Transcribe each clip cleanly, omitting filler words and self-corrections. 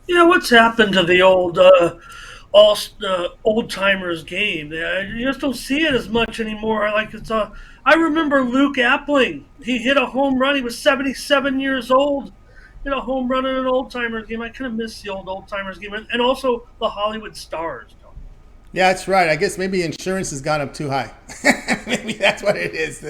Yeah, what's happened to the all old timers game? You just don't see it as much anymore. Like I remember Luke Appling. He hit a home run. He was 77 years old. Hit a home run in an old timers game. I kind of miss the old timers game, and also the Hollywood Stars. Tony. Yeah, that's right. I guess maybe insurance has gone up too high. Maybe that's what it is.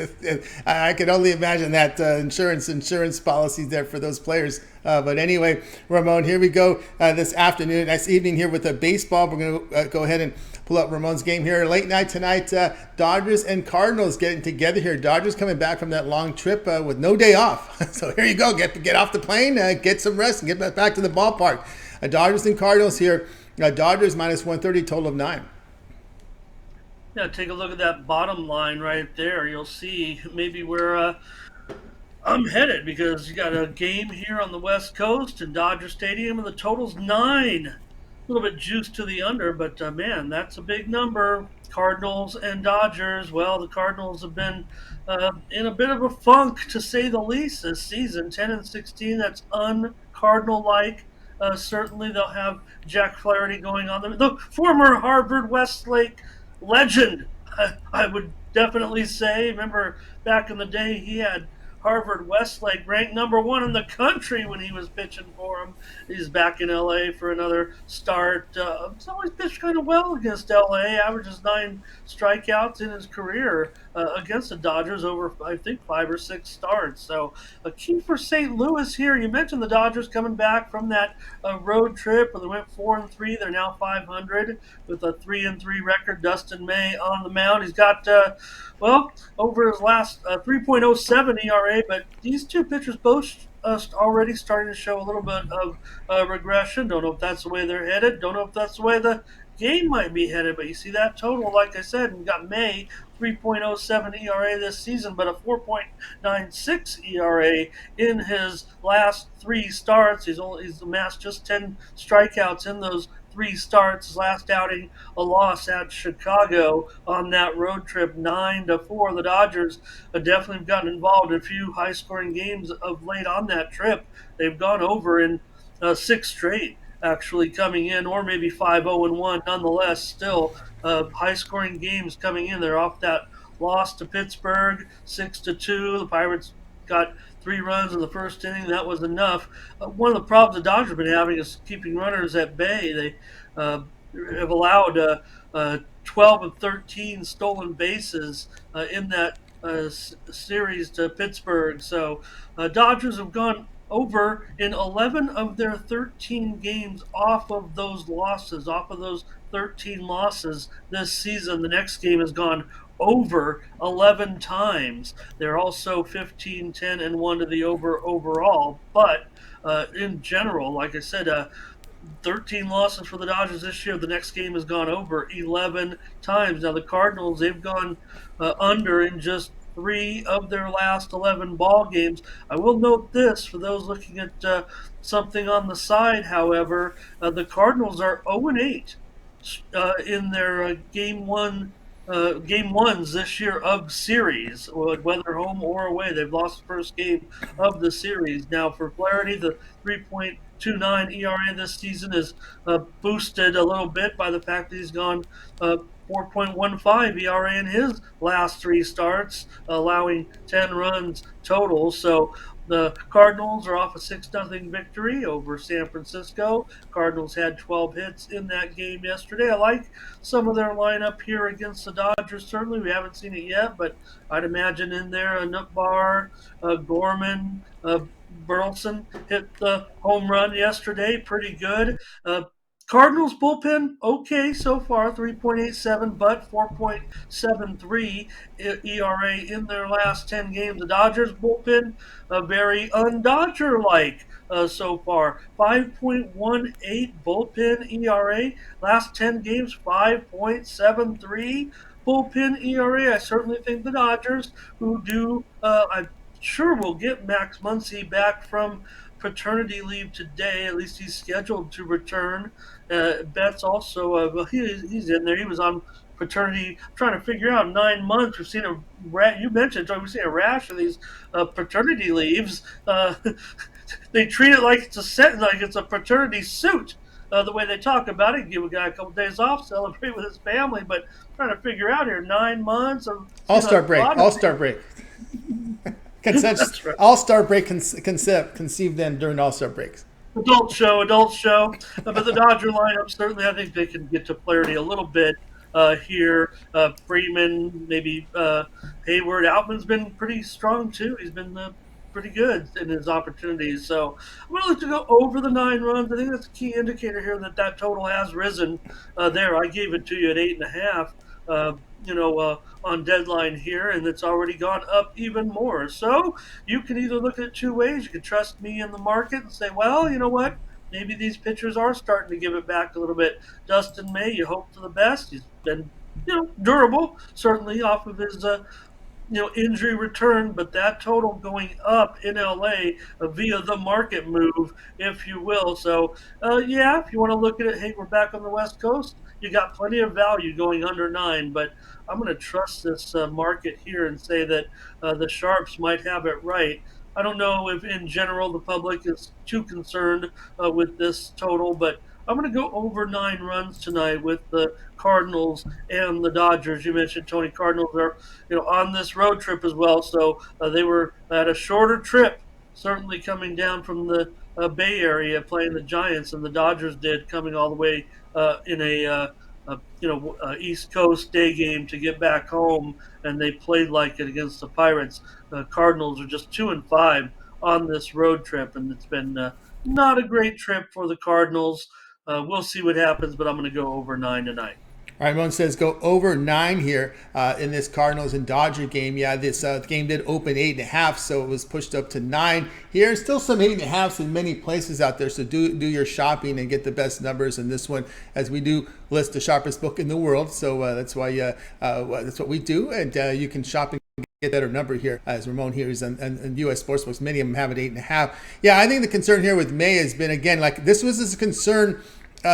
I can only imagine that insurance policies there for those players. But anyway, Ramon, here we go this afternoon, nice evening here with the baseball. We're going to go ahead and pull up Ramon's game here. Late night tonight, Dodgers and Cardinals getting together here. Dodgers coming back from that long trip with no day off. So here you go. Get off the plane, get some rest, and get back to the ballpark. Dodgers and Cardinals here. Dodgers minus 130, total of 9. Yeah, take a look at that bottom line right there. You'll see maybe where I'm headed because you got a game here on the West Coast in Dodger Stadium, and the total's 9. A little bit juiced to the under, but man, that's a big number. Cardinals and Dodgers. Well, the Cardinals have been in a bit of a funk, to say the least, this season. 10-16. That's un-Cardinal like. Certainly, they'll have Jack Flaherty going on them. The former Harvard Westlake legend, I would definitely say. Remember back in the day, he had Harvard Westlake ranked number 1 in the country when he was pitching for him. He's back in LA for another start. He's always pitched kind of well against LA, averages 9 strikeouts in his career against the Dodgers over, I think, 5 or 6 starts. So a key for St. Louis here. You mentioned the Dodgers coming back from that road trip where they went 4-3. They're now 500 with a 3-3 record. Dustin May on the mound. He's got over his last 3.07 ERA, but these two pitchers both already starting to show a little bit of regression. Don't know if that's the way they're headed. Don't know if that's the way the game might be headed, but you see that total, like I said, we got May 3.07 ERA this season, but a 4.96 ERA in his last 3 starts. He's amassed just 10 strikeouts in those 3 starts. His last outing, a loss at Chicago on that road trip, 9-4. The Dodgers have definitely gotten involved in a few high-scoring games of late on that trip. They've gone over in 6 straight, actually coming in, or maybe 5-0-1. Nonetheless, still high-scoring games coming in. They're off that loss to Pittsburgh, 6-2. The Pirates got 3 runs in the first inning. That was enough. One of the problems the Dodgers have been having is keeping runners at bay. They have allowed 12 of 13 stolen bases in that series to Pittsburgh. So Dodgers have gone over in 11 of their 13 games off of those losses, off of those 13 losses this season. The next game has gone over 11 times. They're also 15, 10, and 1 to the over overall. But in general, like I said, 13 losses for the Dodgers this year. The next game has gone over 11 times. Now, the Cardinals, they've gone under in just 3 of their last 11 ball games. I will note this for those looking at something on the side, however, the Cardinals are 0-8 in their game ones this year of series, whether home or away. They've lost the first game of the series. Now, for Flaherty, the 3.29 ERA this season is boosted a little bit by the fact that he's gone 4.15 ERA in his last 3 starts, allowing 10 runs total. So the Cardinals are off a 6-0 victory over San Francisco. Cardinals had 12 hits in that game yesterday. I like some of their lineup here against the Dodgers. Certainly, we haven't seen it yet, but I'd imagine in there Nootbaar, Gorman, Burleson hit the home run yesterday. Pretty good. Cardinals bullpen, okay so far, 3.87, but 4.73 ERA in their last 10 games. The Dodgers bullpen, very un-Dodger like so far, 5.18 bullpen ERA. Last 10 games, 5.73 bullpen ERA. I certainly think the Dodgers, who do, I'm sure will get Max Muncy back from paternity leave today. At least he's scheduled to return. Betts also, he's in there. He was on paternity, trying to figure out 9 months. We've seen you mentioned, we've seen a rash of these paternity leaves. they treat it like it's a set, like it's a fraternity suit. The way they talk about it, give a guy a couple days off, celebrate with his family, but trying to figure out here 9 months of All star a break. lot of All star break. that's right. All star break conceived then during All Star breaks. Adult show. But the Dodger lineup, certainly, I think they can get to clarity a little bit here. Freeman, maybe Hayward. Outman's been pretty strong, too. He's been pretty good in his opportunities. So I'm going to look to go over the 9 runs. I think that's a key indicator here that that total has risen there. I gave it to you at 8.5. On deadline here, and it's already gone up even more. So you can either look at it two ways. You can trust me in the market and say, well, you know what? Maybe these pitchers are starting to give it back a little bit. Dustin May, you hope for the best. He's been, durable, certainly off of his injury return, but that total going up in LA via the market move, if you will. So, yeah, if you want to look at it, hey, we're back on the West Coast. You got plenty of value going under 9, but I'm going to trust this market here and say that the Sharps might have it right. I don't know if, in general, the public is too concerned with this total, but I'm going to go over 9 runs tonight with the Cardinals and the Dodgers. You mentioned Tony Cardinals are on this road trip as well. So they were at a shorter trip, certainly coming down from the Bay Area playing the Giants, and the Dodgers did coming all the way in a East Coast day game to get back home, and they played like it against the Pirates. Cardinals are just 2-5 on this road trip, and it's been not a great trip for the Cardinals. We'll see what happens, but I'm going to go over 9 tonight. All right, Ramon says go over 9 here in this Cardinals and Dodger game. Yeah, this game did open 8.5, so it was pushed up to 9 here. Still some 8.5s in many places out there, so do your shopping and get the best numbers in this one, as we do list the sharpest book in the world. So that's why that's what we do, and you can shop and get better number here, as Ramon here is on U.S. sportsbooks. Many of them have it 8.5. Yeah, I think the concern here with May has been, again, like this was his concern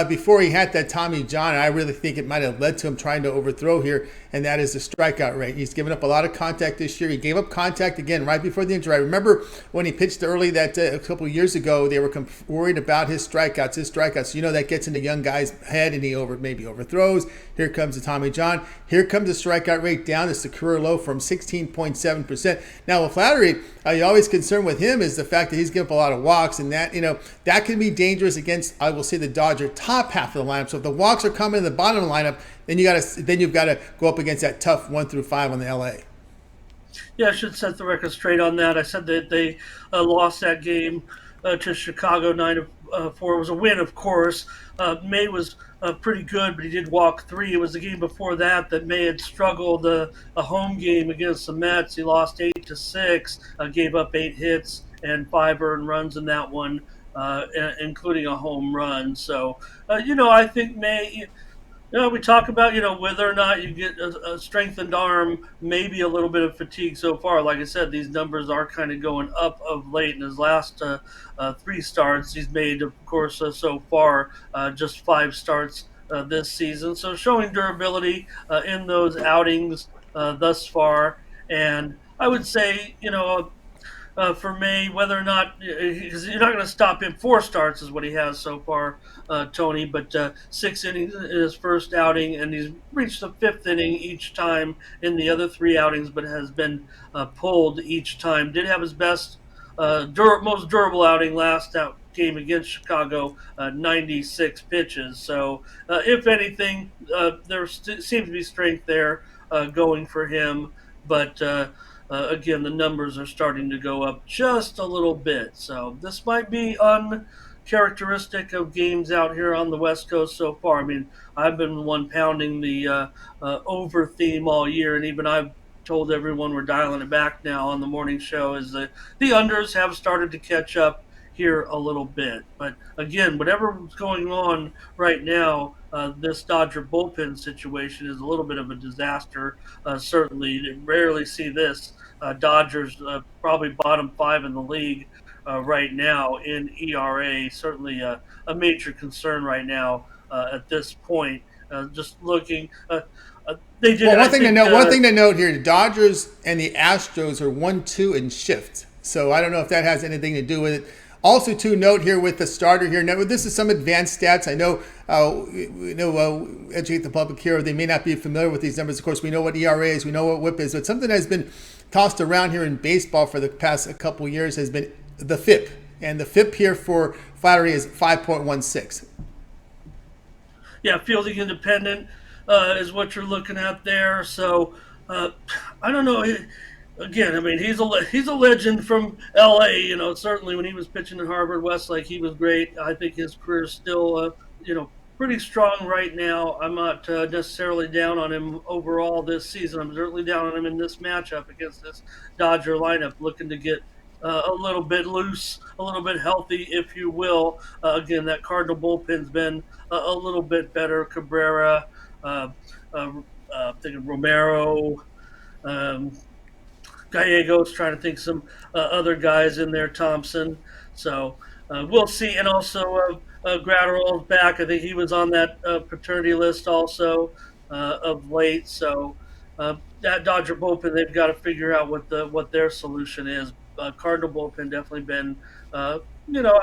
before he had that Tommy John. I really think it might have led to him trying to overthrow here, and that is the strikeout rate. He's given up a lot of contact this year. He gave up contact again right before the injury. I remember when he pitched early that a couple of years ago, they were worried about his strikeouts. So, that gets in the young guy's head, and he maybe overthrows. Here comes the Tommy John. Here comes the strikeout rate down. It's the career low from 16.7%. Now, with Flattery, you're always concerned with him is the fact that he's given up a lot of walks, and that, that can be dangerous against, I will say, the Dodger top half of the lineup. So if the walks are coming in the bottom of the lineup, then you've got to go up against that tough 1-5 on the LA. Yeah, I should set the record straight on that. I said that they lost that game to Chicago 9-4. It was a win, of course. May was pretty good, but he did walk 3. It was the game before that May had struggled a home game against the Mets. He lost 8-6, gave up 8 hits and 5 earned runs in that one, including a home run. So, I think May. We talk about, whether or not you get a strengthened arm, maybe a little bit of fatigue so far. Like I said, these numbers are kind of going up of late. In his last 3 starts, he's made, of course, so far just 5 starts this season. So showing durability in those outings thus far. And I would say, for May, whether or not, because you're not going to stop him. 4 starts is what he has so far, Tony, but 6 innings in his first outing, and he's reached the 5th inning each time in the other 3 outings, but has been pulled each time. Did have his best, most durable outing last game against Chicago, 96 pitches. So, if anything, there seems to be strength there going for him, but again, the numbers are starting to go up just a little bit. So this might be uncharacteristic of games out here on the West Coast so far. I mean, I've been the one pounding the over theme all year, and even I've told everyone we're dialing it back now on the morning show is that the unders have started to catch up here a little bit. But again, whatever's going on right now, this Dodger bullpen situation is a little bit of a disaster. Certainly, you rarely see this. Dodgers probably bottom 5 in the league right now in ERA. Certainly a major concern right now at this point. Just looking, they did. Well, I think, one thing to note here: the Dodgers and the Astros are 1-2 in shift. So I don't know if that has anything to do with it. Also, to note here with the starter here. Now, this is some advanced stats. I know, educate the public here. They may not be familiar with these numbers. Of course, we know what ERA is, we know what WHIP is, but something that has been tossed around here in baseball for the past couple years has been the FIP, and the FIP here for Flattery is 5.16. Yeah, fielding independent is what you're looking at there. So uh, I don't know. Again, I mean, he's a legend from L.A. You know, certainly when he was pitching at Harvard Westlake, he was great. I think his career is still, you know, pretty strong right now. I'm not necessarily down on him overall this season. I'm certainly down on him in this matchup against this Dodger lineup, looking to get a little bit loose, a little bit healthy, if you will. Again, that Cardinal bullpen's been a little bit better. Cabrera, uh, uh, thinking Romero. Um, Gallegos, trying to think some other guys in there, Thompson. So we'll see. And also, Gratterall's back. I think he was on that paternity list also of late. So that Dodger bullpen, they've got to figure out what their solution is. Cardinal bullpen definitely been, I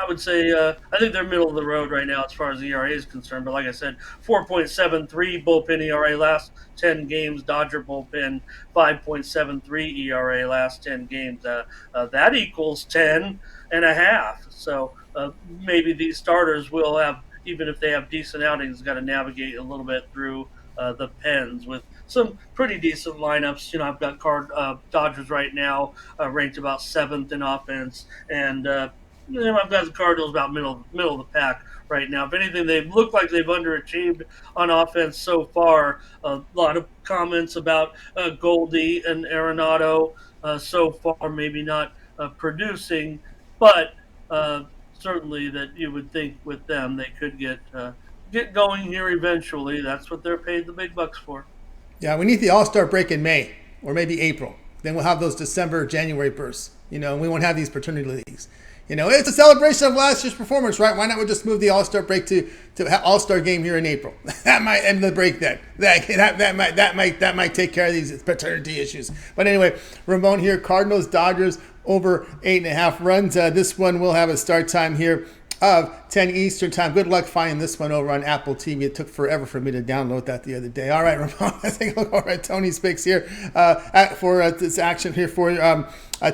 would say, I think they're middle of the road right now as far as ERA is concerned. But like I said, 4.73 bullpen ERA last 10 games. Dodger bullpen 5.73 ERA last 10 games. That equals 10 and a half. So maybe these starters will have, even if they have decent outings, got to navigate a little bit through the pens with some pretty decent lineups. You know, I've got Dodgers right now ranked about seventh in offense, and I've got the Cardinals about middle of the pack right now. If anything, they look like they've underachieved on offense so far. A lot of comments about Goldie and Arenado so far, maybe not producing, but certainly that you would think with them they could get going here eventually. That's what they're paid the big bucks for. Yeah, we need the All Star break in May or maybe April. Then we'll have those December, January bursts. And we won't have these paternity leagues. It's a celebration of last year's performance, right? Why not we just move the All Star break to All Star game here in April? That might end the break then. That might take care of these paternity issues. But anyway, Ramon here, Cardinals, Dodgers over 8.5 runs. This one will have a start time here of 10 Eastern time. Good luck finding this one over on Apple TV. It took forever for me to download that the other day. All right, Ramon, let's take a look over at Tony's picks here for this action here for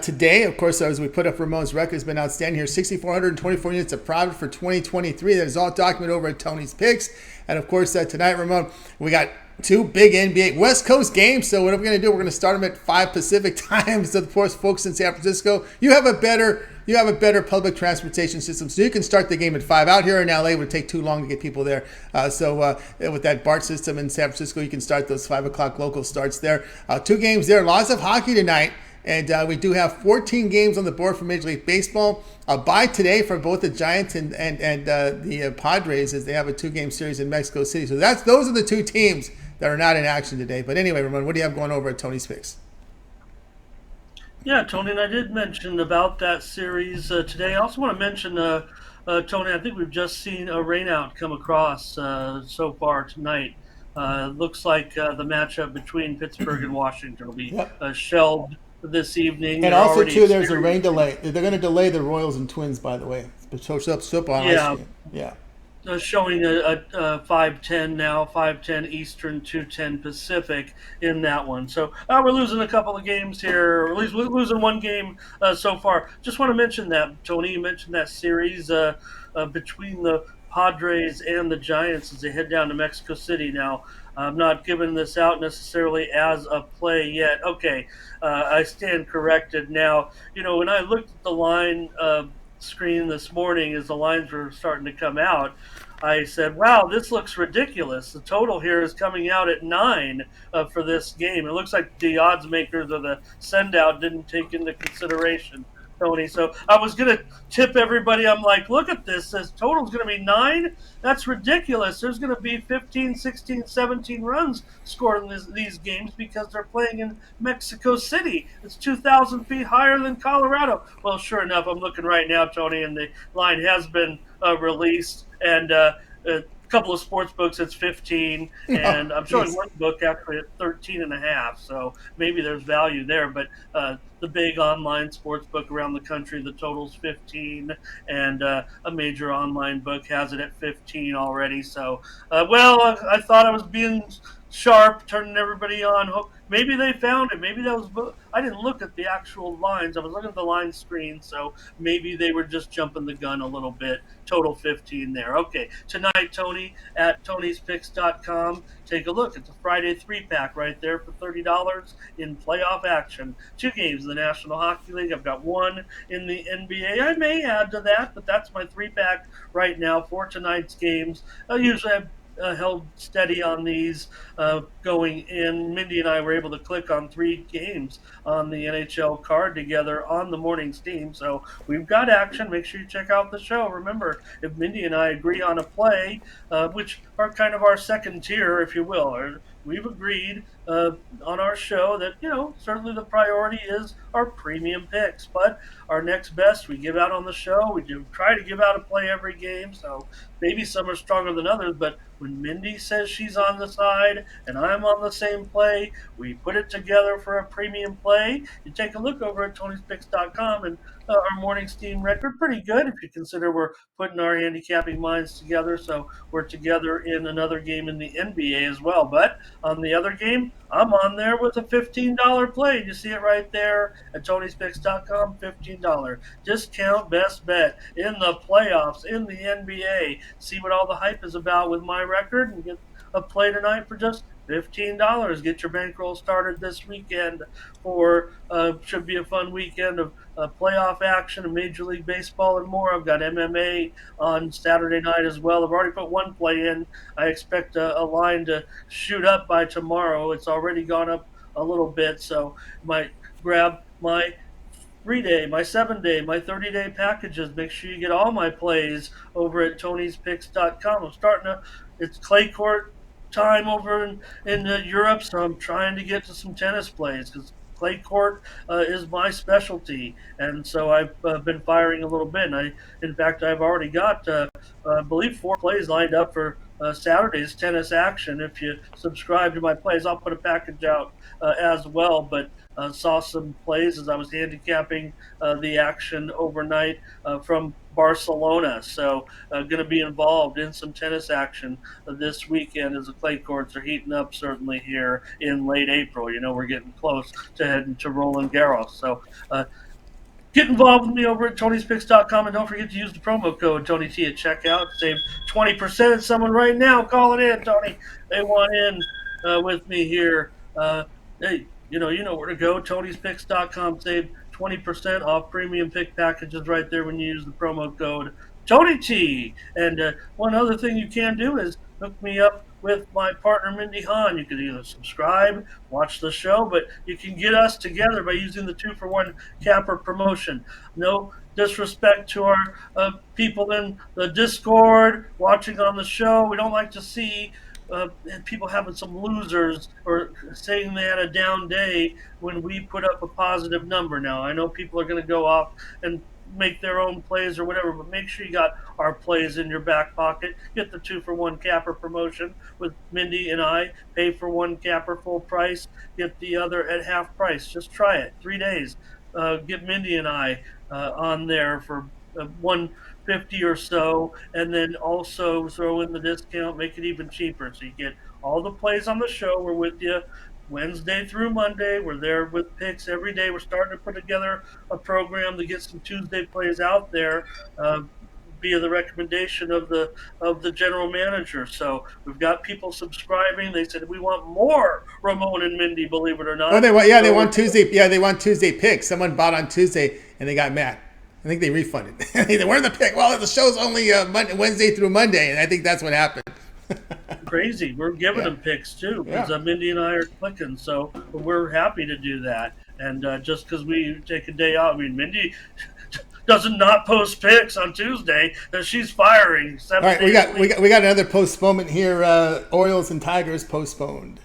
today. Of course, as we put up Ramon's record, has been outstanding here. 6,424 units of profit for 2023. That is all documented over at Tony's picks. And of course, tonight, Ramon, we got two big NBA West Coast games. So what we're going to do, we're going to start them at 5 Pacific time. So of course, folks in San Francisco, you have a better public transportation system, so you can start the game at 5. Out here in LA, it would take too long to get people there. So with that BART system in San Francisco, you can start those 5 o'clock local starts there. 2 games there. Lots of hockey tonight. And we do have 14 games on the board for Major League Baseball. A bye today for both the Giants and the Padres, as they have a 2-game series in Mexico City. So those are the 2 teams that are not in action today. But anyway, Ramon, what do you have going over at Tony's Picks? Yeah, Tony, and I did mention about that series today. I also want to mention, Tony, I think we've just seen a rainout come across so far tonight. Looks like the matchup between Pittsburgh and Washington will be Yep. Shelved this evening. And They're also, already too, there's a rain experiencing. delay. They're going to delay the Royals and Twins, by the way. It's up on ice. Yeah, Yeah. showing a 5:10 now, 5:10 Eastern, 2:10 Pacific in that one. So we're losing a couple of games here, or at least we're losing one game so far. Just want to mention that, Tony. You mentioned that series between the Padres and the Giants as they head down to Mexico City now. I'm not giving this out necessarily as a play yet. Okay, I stand corrected now. When I looked at the line screen this morning as the lines were starting to come out, I said, wow, this looks ridiculous. The total here is coming out at 9 for this game. It looks like the odds makers or the send out didn't take into consideration, Tony. So I was going to tip everybody. I'm like, look at this. This total's going to be 9. That's ridiculous. There's going to be 15, 16, 17 runs scored in these games because they're playing in Mexico City. It's 2,000 feet higher than Colorado. Well, sure enough, I'm looking right now, Tony, and the line has been released. And couple of sports books it's 15, Oh, and I'm showing geez. one book actually at 13 and a half. So maybe there's value there. But the big online sports book around the country, the total's 15, and a major online book has it at 15 already. So, I thought I was being sharp, turning everybody on. Maybe they found it. Maybe that was. I didn't look at the actual lines. I was looking at the line screen, so maybe they were just jumping the gun a little bit. Total 15 there. Okay, tonight, Tony at Tony'sPicks.com. Take a look. It's a Friday 3-pack right there for $30 in playoff action. Two games in the National Hockey League. I've got one in the NBA. I may add to that, but that's my 3-pack right now for tonight's games. Usually I've held steady on these going in. Mindy and I were able to click on 3 games on the NHL card together on the morning's team. So we've got action. Make sure you check out the show. Remember, if Mindy and I agree on a play, which are kind of our second tier, if you will, or we've agreed on our show that, certainly the priority is our premium picks. But our next best we give out on the show. We do try to give out a play every game. So maybe some are stronger than others, but when Mindy says she's on the side and I'm on the same play, we put it together for a premium play. You take a look over at Tony'sPicks.com, and our morning's team record pretty good if you consider we're putting our handicapping minds together. So we're together in another game in the NBA as well. But on the other game, I'm on there with a $15 play. You see it right there at Tony'sPicks.com, $15 discount best bet in the playoffs in the NBA. See what all the hype is about with my record and get a play tonight for just $15. Get your bankroll started this weekend for should be a fun weekend of playoff action in Major League Baseball and more. I've got MMA on Saturday night as well. I've already put one play in. I expect a line to shoot up by tomorrow. It's already gone up a little bit, so might grab my 3-day, my 7-day, my 30-day packages. Make sure you get all my plays over at Tony'sPicks.com. It's clay court time over in Europe, so I'm trying to get to some tennis plays because clay court is my specialty, and so I've been firing a little bit. In fact, I've already got, I believe, 4 plays lined up for Saturday's tennis action. If you subscribe to my plays, I'll put a package out as well. But saw some plays as I was handicapping the action overnight from Barcelona. So, going to be involved in some tennis action this weekend as the clay courts are heating up, certainly here in late April. We're getting close to heading to Roland Garros. So, get involved with me over at Tony'sPicks.com, and don't forget to use the promo code Tony T at checkout. Save 20%. Someone right now, call it in, Tony. They want in with me here. Hey, you know where to go. Tony'sPicks.com. Save 20% off premium pick packages right there when you use the promo code Tony T. And one other thing you can do is hook me up with my partner Mindy Hahn. You can either subscribe, watch the show, but you can get us together by using the 2-for-1 capper promotion. No disrespect to our people in the Discord watching on the show. We don't like to see people having some losers or saying they had a down day when we put up a positive number. Now, I know people are going to go off and make their own plays or whatever, but make sure you got our plays in your back pocket. Get the 2-for-1 capper promotion with Mindy and I. Pay for one capper full price, get the other at half price. Just try it. 3 days. Get Mindy and I on there for 150 or so, and then also throw in the discount, make it even cheaper. So you get all the plays on the show. We're with you Wednesday through Monday. We're there with picks every day. We're starting to put together a program to get some Tuesday plays out there. Via the recommendation of the general manager. So we've got people subscribing. They said we want more Ramon and Mindy, believe it or Oh, not. they want, yeah, they So want Tuesday. Yeah, they want Tuesday picks. Someone bought on Tuesday and they got mad. I think they refunded. They said, "Where's the pick?" Well, the show's only Wednesday through Monday, and I think that's what happened. crazy. We're giving Yeah, them picks too because yeah. Mindy and I are clicking. So we're happy to do that. And just because we take a day out, I mean, Mindy doesn't not post picks on Tuesday. She's firing All seven right, we days a got we week. got we got another postponement here. Orioles and Tigers postponed.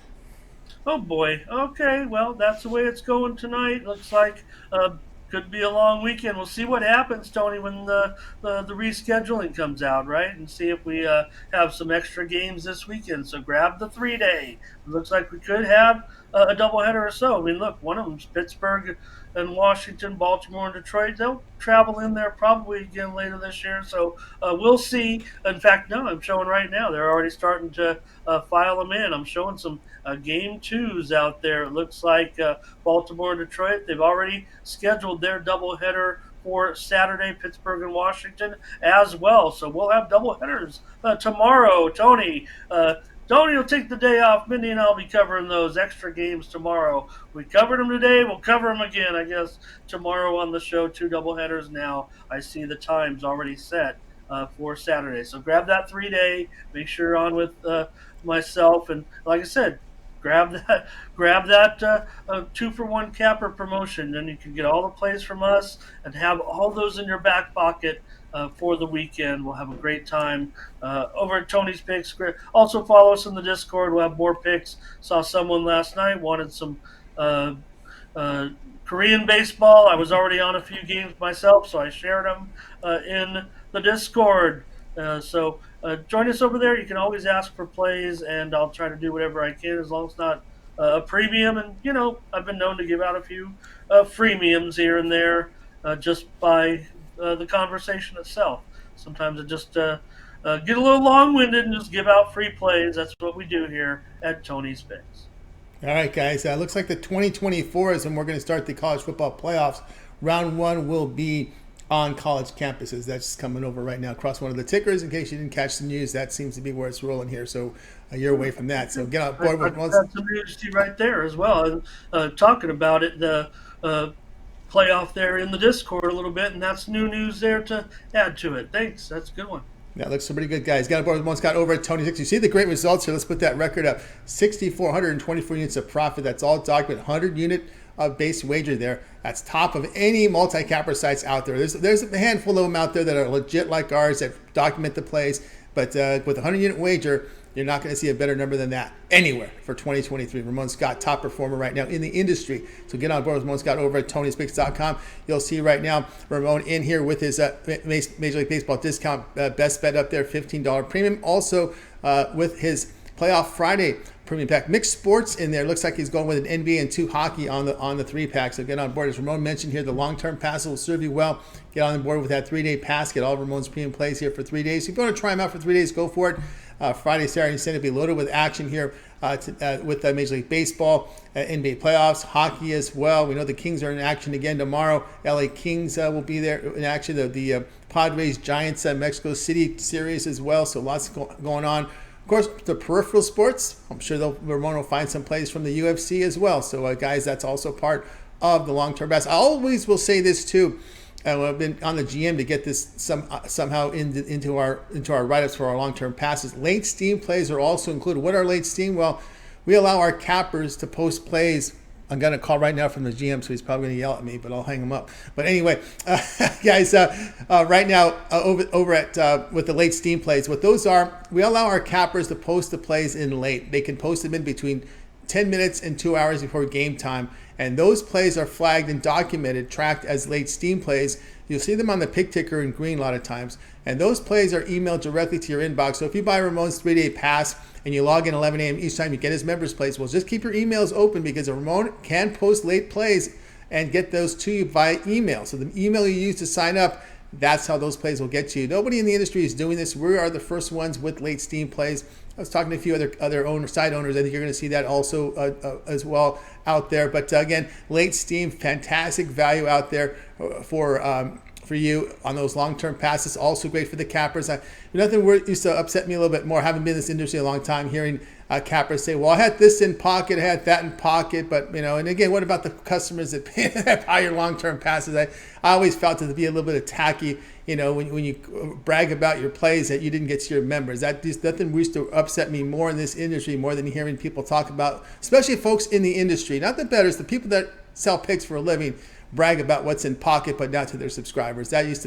Oh boy. Okay. Well, that's the way it's going tonight. Looks like could be a long weekend. We'll see what happens, Tony, when the rescheduling comes out, right? And see if we have some extra games this weekend. So grab the 3 day. It looks like we could have a doubleheader or so. I mean, look, one of them's Pittsburgh and Washington, Baltimore, and Detroit. They'll travel in there probably again later this year. So we'll see. In fact, no, I'm showing right now. They're already starting to file them in. I'm showing some game twos out there. It looks like Baltimore and Detroit. They've already scheduled their doubleheader for Saturday, Pittsburgh and Washington as well. So we'll have doubleheaders tomorrow. Tony will take the day off. Mindy and I'll be covering those extra games tomorrow. We covered them today. We'll cover them again, I guess, tomorrow on the show. Two doubleheaders now. I see the times already set for Saturday. So grab that 3 day. Make sure you're on with myself. And like I said, grab that 2-for-1 capper promotion. Then you can get all the plays from us and have all those in your back pocket for the weekend. We'll have a great time over at Tony's Picks. Also follow us in the Discord. We'll have more picks. Saw someone last night wanted some uh, uh, Korean baseball. I was already on a few games myself, so I shared them in the Discord. So join us over there. You can always ask for plays, and I'll try to do whatever I can as long as it's not a premium. And I've been known to give out a few freemiums here and there just by the conversation itself. Sometimes it just get a little long-winded and just give out free plays. That's what we do here at Tony's Picks. All right, guys. Looks like the 2024 is when we're going to start the college football playoffs. Round one will be on college campuses. That's coming over right now across one of the tickers. In case you didn't catch the news, that seems to be where it's rolling here. So you're away from that. So get on board with once. That's some news right there as well. Talking about it, the playoff there in the Discord a little bit, and that's new news there to add to it. Thanks. That's a good one. That looks pretty good, guys. Got aboard with Ramon Scott over at Tony Six. You see the great results here. Let's put that record up. 6,424 units of profit. That's all documented. 100-unit base wager there. That's top of any multi-capper sites out there. There's a handful of them out there that are legit like ours that document the plays. But with a 100-unit wager, you're not going to see a better number than that anywhere for 2023. Ramon Scott, top performer right now in the industry. So get on board with Ramon Scott over at Tony'sPicks.com. You'll see right now Ramon in here with his Major League Baseball discount best bet up there, $15 premium. Also with his Playoff Friday premium pack. Mixed sports in there. Looks like he's going with an NBA and 2 hockey on the 3-pack. So get on board. As Ramon mentioned here, the long-term pass will serve you well. Get on board with that 3-day pass. Get all of Ramon's premium plays here for 3 days. If you want to try them out for 3 days, go for it. Friday, Saturday, and Sunday will be loaded with action here with Major League Baseball, NBA playoffs, hockey as well. We know the Kings are in action again tomorrow. LA Kings will be there in action. The Padres Giants Mexico City series as well. So lots going on. Of course, the peripheral sports, I'm sure Ramon will find some plays from the UFC as well. So, guys, that's also part of the long-term pass. I always will say this, too. I've been on the GM to get this somehow into our write-ups for our long-term passes. Late steam plays are also included. What are late steam? Well, we allow our cappers to post plays. I'm going to call right now from the GM, so he's probably going to yell at me, but I'll hang him up. But anyway, guys, right now over at with the late steam plays, what those are, we allow our cappers to post the plays in late. They can post them in between 10 minutes and 2 hours before game time. And those plays are flagged and documented, tracked as late steam plays. You'll see them on the pick ticker in green a lot of times. And those plays are emailed directly to your inbox. So if you buy Ramon's 3-day pass and you log in 11 a.m. each time you get his members plays, well, just keep your emails open because Ramon can post late plays and get those to you via email. So the email you use to sign up, that's how those plays will get to you. Nobody in the industry is doing this. We are the first ones with late steam plays. I was talking to a few other site owners. I think you're going to see that also as well out there. But again, late steam, fantastic value out there for you on those long-term passes. Also great for the cappers. Nothing used to upset me a little bit more. Having been in this industry a long time, hearing cappers say, "Well, I had this in pocket, I had that in pocket," but and again, what about the customers that buy your long-term passes? I always felt it to be a little bit of tacky. When you brag about your plays that you didn't get to your members. That just nothing used to upset me more in this industry more than hearing people talk about, especially folks in the industry, not the bettors, the people that sell picks for a living, brag about what's in pocket but not to their subscribers. That used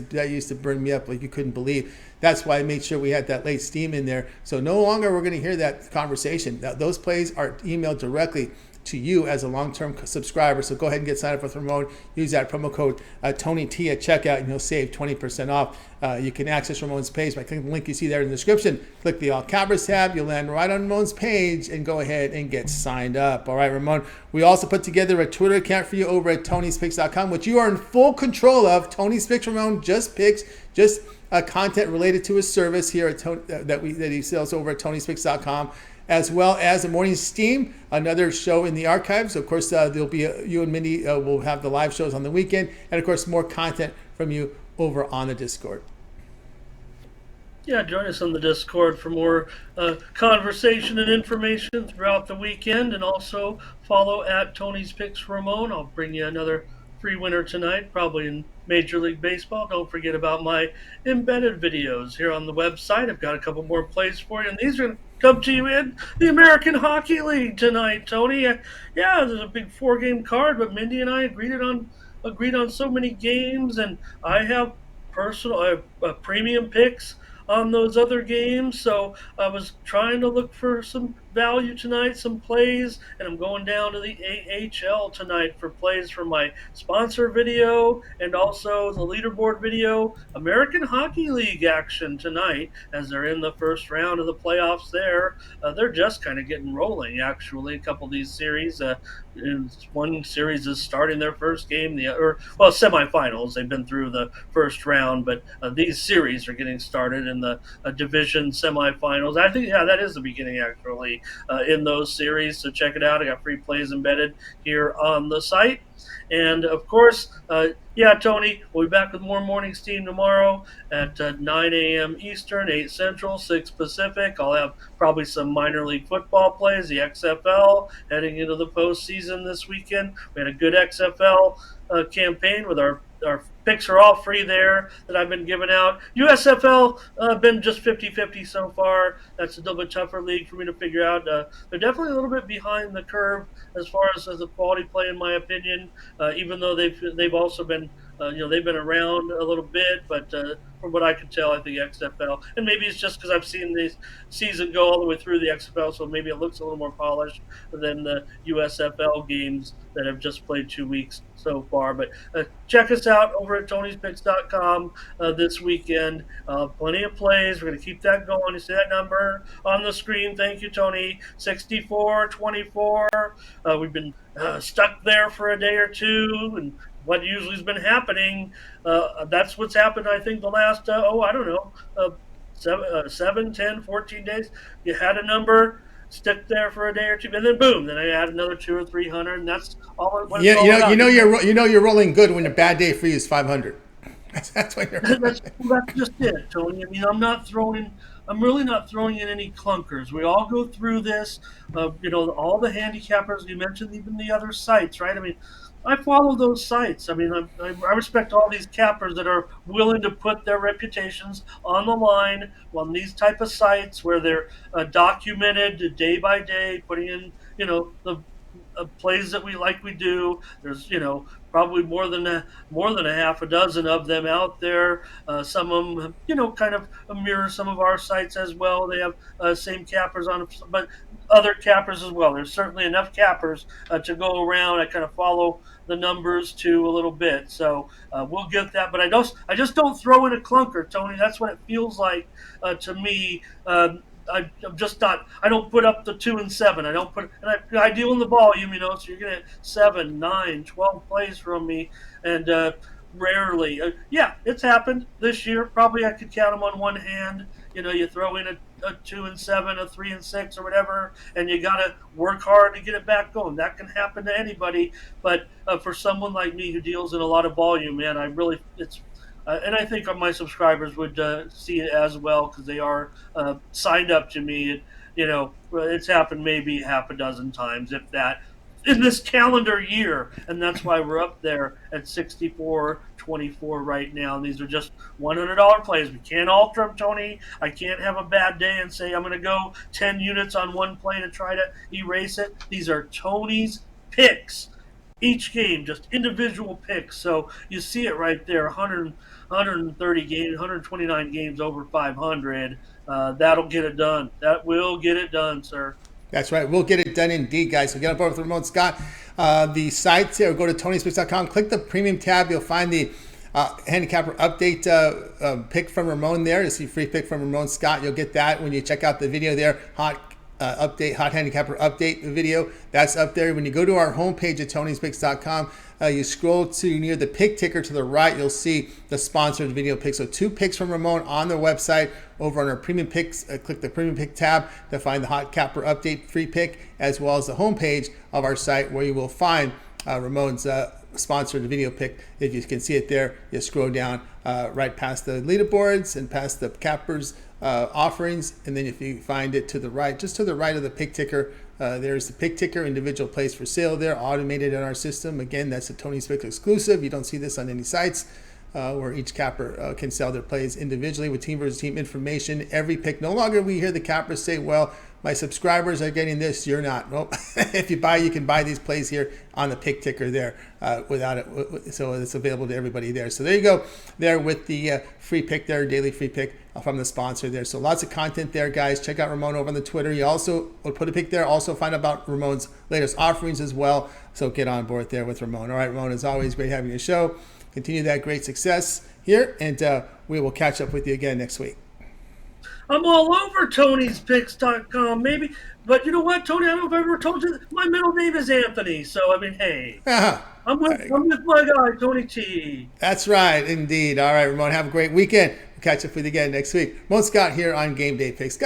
to burn me up like you couldn't believe. That's why I made sure we had that late steam in there. So no longer we're going to hear that conversation. Those plays are emailed directly to you as a long-term subscriber. So go ahead and get signed up with Ramon. Use that promo code Tony T at checkout, and you'll save 20% off. You can access Ramon's page by clicking the link you see there in the description. Click the All Cappers tab. You'll land right on Ramon's page and go ahead and get signed up. All right, Ramon. We also put together a Twitter account for you over at Tony'sPicks.com, which you are in full control of. Tony's Picks, Ramon, just picks, just content related to his service here at that he sells over at Tony'sPicks.com, as well as the Morning Steam, another show in the archives. Of course, there'll be you and Mindy will have the live shows on the weekend, and of course, more content from you over on the Discord. Yeah, join us on the Discord for more conversation and information throughout the weekend, and also follow at Tony's Picks Ramon. I'll bring you another free winner tonight, probably in Major League Baseball. Don't forget about my embedded videos here on the website. I've got a couple more plays for you, and these are going to come to you in the American Hockey League tonight, Tony. Yeah, there's a big 4-game card, but Mindy and I agreed on so many games, and I have premium picks on those other games. So I was trying to look for some value tonight, some plays, and I'm going down to the AHL tonight for plays from my sponsor video and also the leaderboard video. American Hockey League action tonight as they're in the first round of the playoffs there. They're just kind of getting rolling, actually. A couple of these series. One series is starting their first game, semifinals. They've been through the first round, but these series are getting started in the division semifinals. I think, yeah, that is the beginning, actually, in those series. So check it out. I got free plays embedded here on the site. And of course, Tony, we'll be back with more Morning Steam tomorrow at 9 a.m. Eastern, 8 Central, 6 Pacific. I'll have probably some minor league football plays, the XFL, heading into the postseason this weekend. We had a good XFL campaign with our picks are all free there that I've been giving out. USFL been just 50-50 so far. That's a little bit tougher league for me to figure out. They're definitely a little bit behind the curve as far as the quality play, in my opinion. Even though they've also been they've been around a little bit, but from what I can tell, I think XFL, and maybe it's just because I've seen this season go all the way through the XFL, so maybe it looks a little more polished than the USFL games that have just played 2 weeks so far. But check us out over at Tony'sPicks.com this weekend. Plenty of plays. We're going to keep that going. You see that number on the screen. Thank you, Tony. 64-24. We've been stuck there for a day or two, and what usually has been happening, that's what's happened, I think, the last, 7, 10, 14 days. You had a number, stick there for a day or two, and then boom, then I add another 200 or 300, and that's all. Yeah, you're rolling good when a bad day for you is 500. That's what you're. That's just it, Tony. I mean, I'm really not throwing in any clunkers. We all go through this. All the handicappers. You mentioned even the other sites, right? I mean, I follow those sites. I mean, I respect all these cappers that are willing to put their reputations on the line on these type of sites where they're documented day by day, putting in, the plays that we do. There's probably more than a half a dozen of them out there. Some of them kind of mirror some of our sites as well. They have same cappers on, but other cappers as well. There's certainly enough cappers to go around. I kind of follow the numbers too a little bit, so we'll get that. But I just don't throw in a clunker, Tony. That's what it feels like to me. I'm just not. I don't put up the 2 and 7. I don't put, and I deal in the volume, so you're gonna get 7, 9, 12 plays from me, and rarely. It's happened this year. Probably I could count them on one hand. You throw in a 2 and 7, a 3 and 6, or whatever, and you gotta work hard to get it back going. That can happen to anybody, but for someone like me who deals in a lot of volume, man, and I think my subscribers would see it as well because they are signed up to me. It's happened maybe half a dozen times, if that, in this calendar year, and that's why we're up there at 64-24 right now. And these are just $100 plays. We can't alter them, Tony. I can't have a bad day and say I'm going to go 10 units on one play to try to erase it. These are Tony's picks. Each game, just individual picks. So you see it right there, 130 games, 129 games over 500. That'll get it done. That will get it done, sir. That's right. We'll get it done indeed, guys. So get on board with Ramon Scott. The site here, go to TonySpix.com, click the premium tab. You'll find the handicapper update pick from Ramon there. You'll see free pick from Ramon Scott. You'll get that when you check out the video there. Hot handicapper update video. That's up there. When you go to our homepage at TonySpix.com, you scroll to near the pick ticker to the right, you'll see the sponsored video pick. So 2 picks from Ramon on their website. Over on our premium picks, click the premium pick tab to find the hot capper update free pick, as well as the homepage of our site where you will find Ramon's sponsored video pick. If you can see it there, you scroll down right past the leaderboards and past the cappers offerings, and then if you find it to the right, just to the right of the pick ticker, there's the pick ticker individual plays for sale there, automated in our system. Again, that's a Tony Spick exclusive. You don't see this on any sites where each capper can sell their plays individually with team versus team information. Every pick, no longer we hear the cappers say, well, my subscribers are getting this, you're not. Well, if you buy, you can buy these plays here on the pick ticker there without it. So it's available to everybody there. So there you go, there with the free pick there, daily free pick from the sponsor there. So lots of content there, guys. Check out Ramon over on the Twitter. He also will put a pick there. Also find out about Ramon's latest offerings as well. So get on board there with Ramon. All right, Ramon, as always, great having your show. Continue that great success here, and we will catch up with you again next week. I'm all over Tony'sPicks.com, maybe. But you know what, Tony? I don't know if I ever told you. My middle name is Anthony. So, I mean, hey. I'm with my guy, Tony T. That's right, indeed. All right, Ramon, have a great weekend. We'll catch up with you again next week. Ramon Scott here on Game Day Picks.